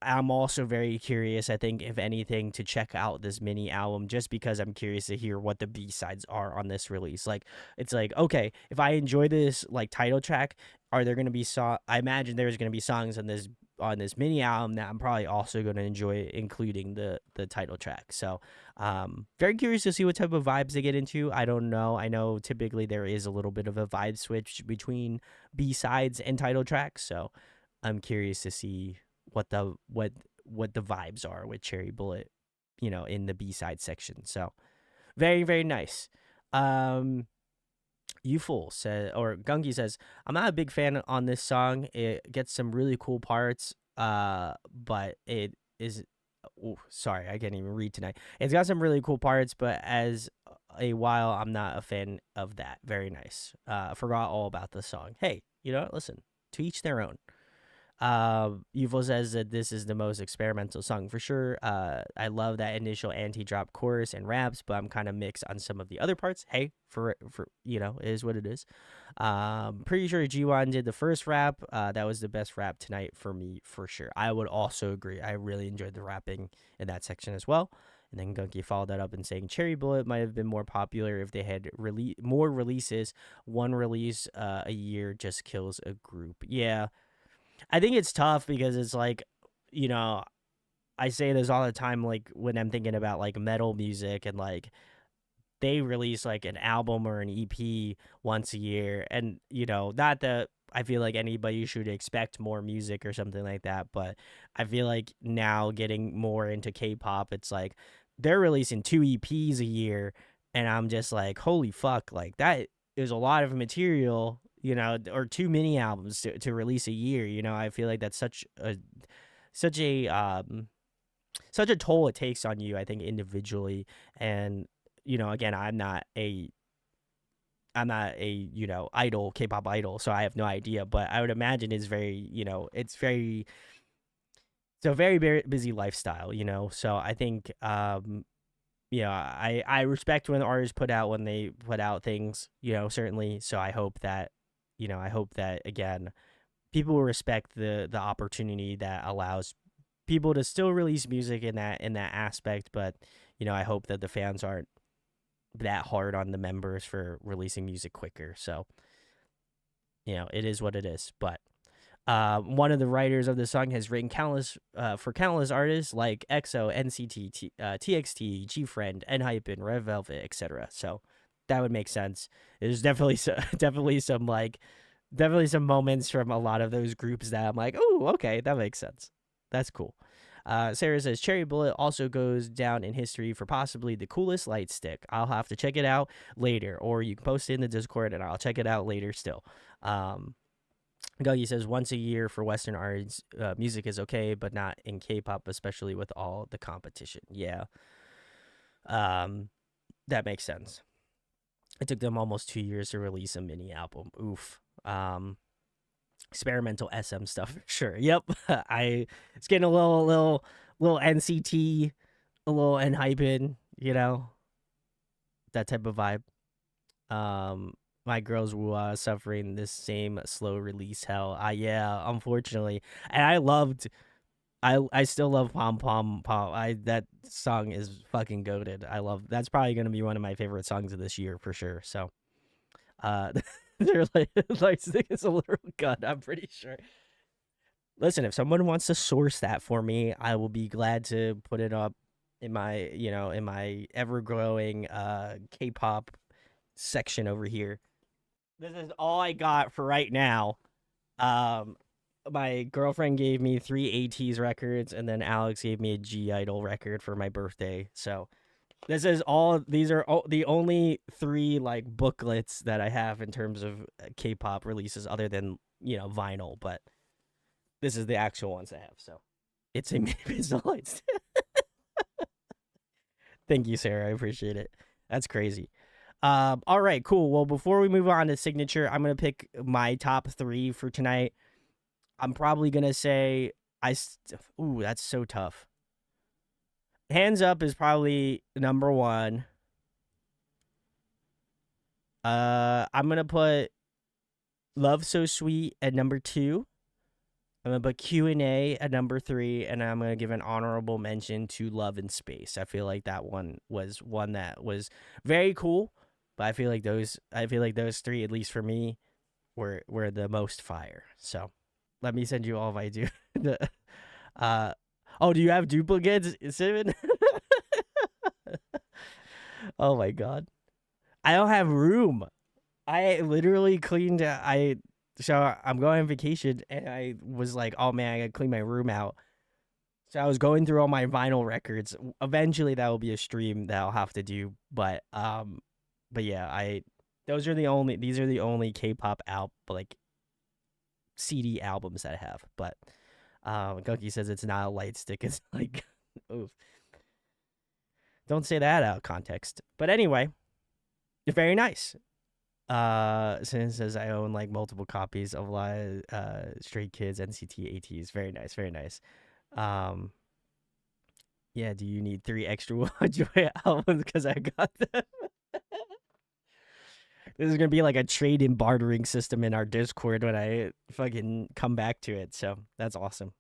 I'm also very curious, I think, if anything, to check out this mini album, just because I'm curious to hear what the B-sides are on this release. Like, it's like, okay, if I enjoy this like title track, are there gonna be I imagine there's gonna be songs on this mini album that I'm probably also gonna enjoy, including the title track. So very curious to see what type of vibes they get into. I don't know. I know typically there is a little bit of a vibe switch between B-sides and title tracks, so I'm curious to see what the vibes are with Cherry Bullet, in the B-side section. So very nice. Youful said, or Gunky says, I'm not a big fan on this song. It gets some really cool parts, but it is. Oh, sorry, I can't even read tonight. It's got some really cool parts, but as a while, I'm not a fan of that. Very nice. Forgot all about the song. Hey, you know what? Listen, to each their own. Yuval says that this is the most experimental song for sure. I love that initial anti-drop chorus and raps, but I'm kind of mixed on some of the other parts. Hey, for it is what it is. Pretty sure G1 did the first rap. That was the best rap tonight for me for sure. I would also agree. I really enjoyed the rapping in that section as well. And then Gunky followed that up and saying Cherry Bullet might have been more popular if they had more releases. One release a year just kills a group. Yeah, I think it's tough because it's like you know, I say this all the time, like when I'm thinking about like metal music and like they release like an album or an EP once a year. And, not that I feel like anybody should expect more music or something like that, but I feel like now getting more into K pop, it's like they're releasing two EPs a year. And I'm just like, holy fuck, like that is a lot of material. Or two mini albums to release a year. I feel like that's such a such a toll it takes on you, I think, individually. And again, I'm not a idol, K-pop idol, so I have no idea, but I would imagine it's very, it's a very, very busy lifestyle. So I think I respect when artists when they put out things, certainly. So I hope that again people will respect the opportunity that allows people to still release music in that aspect. But I hope that the fans aren't that hard on the members for releasing music quicker. So it is what it is. But one of the writers of the song has written countless for countless artists like EXO, NCT, TXT, G Friend, NHYPEN, Red Velvet, etc. So that would make sense. There's definitely some moments from a lot of those groups that I'm like, oh, okay, that makes sense. That's cool. Sarah says Cherry Bullet also goes down in history for possibly the coolest light stick. I'll have to check it out later, or you can post it in the Discord and I'll check it out later still. Guggy says once a year for Western arts, music is okay, but not in K-pop, especially with all the competition. Yeah, that makes sense. It took them almost 2 years to release a mini album. Oof. Experimental SM stuff. Sure. Yep. It's getting a little NCT, a little NHYPEN, that type of vibe. My girls were suffering this same slow release hell. Yeah, unfortunately. And I still love Pom Pom Pom. That song is fucking goated. That's probably gonna be one of my favorite songs of this year for sure. So uh they're like it's a literal gun, I'm pretty sure. Listen, if someone wants to source that for me, I will be glad to put it up in my ever growing K-pop section over here. This is all I got for right now. Um, my girlfriend gave me 3 ATEEZ records, and then Alex gave me a G Idol record for my birthday. So this is all. These are the only three like booklets that I have in terms of K-pop releases, other than vinyl. But this is the actual ones I have. So it's a it's a lights. Thank you, Sarah. I appreciate it. That's crazy. All right, cool. Well, before we move on to signature, I'm gonna pick my top three for tonight. I'm probably gonna say ooh, that's so tough. Hands Up is probably number one. I'm gonna put Love So Sweet at number two. I'm gonna put Q&A at number three, and I'm gonna give an honorable mention to Love in Space. I feel like that one was one that was very cool, but I feel like those three, at least for me, were the most fire. So let me send you all if I do. Oh, do you have duplicates, Simon? Oh my god, I don't have room. I literally cleaned. So I'm going on vacation, and I was like, oh man, I gotta clean my room out. So I was going through all my vinyl records. Eventually, that will be a stream that I'll have to do. But yeah, these are the only K-pop like CD albums that I have. But Gunky says it's not a light stick. It's like, oof. Don't say that out of context. But anyway, very nice. Since says I own like multiple copies of a lot of Stray Kids, NCT, ATEEZ. Very nice, very nice. Yeah, do you need 3 extra Joy albums? Because I got them. This is gonna be like a trade and bartering system in our Discord when I fucking come back to it. So that's awesome.